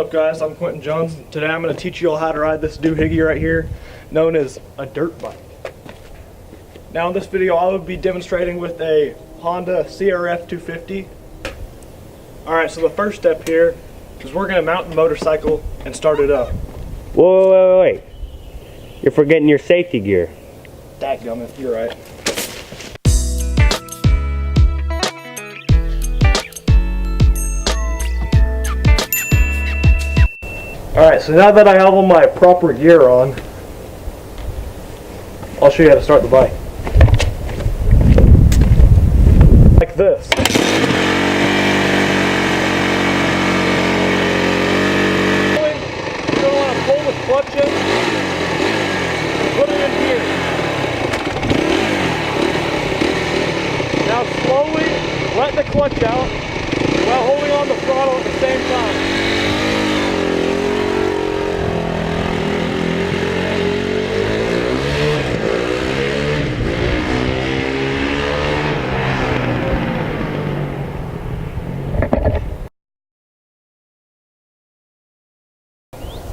up, guys? I'm Quinten Jones. Today I'm going to teach you all how to ride this doohickey right here, known as a dirt bike. Now in this video I will be demonstrating with a Honda CRF 250. Alright, so the first step here is we're going to mount the motorcycle and start it up. Wait. You're forgetting your safety gear. Dadgummit, you're right. Alright, so now that I have all my proper gear on, I'll show you how to start the bike. Like this. You're going to want to pull the clutch in, put it in here. Now slowly let the clutch out while holding on the throttle at the same time.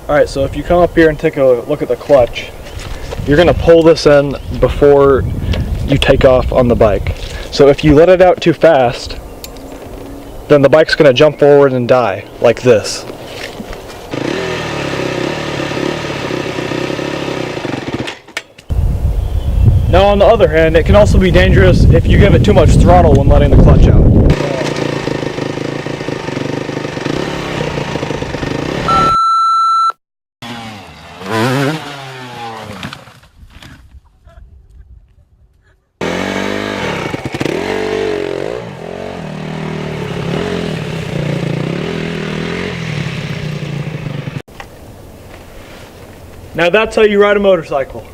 Alright, so if you come up here and take a look at the clutch, you're going to pull this in before you take off on the bike. So if you let it out too fast, then the bike's going to jump forward and die, like this. Now on the other hand, it can also be dangerous if you give it too much throttle when letting the clutch out. Now that's how you ride a motorcycle.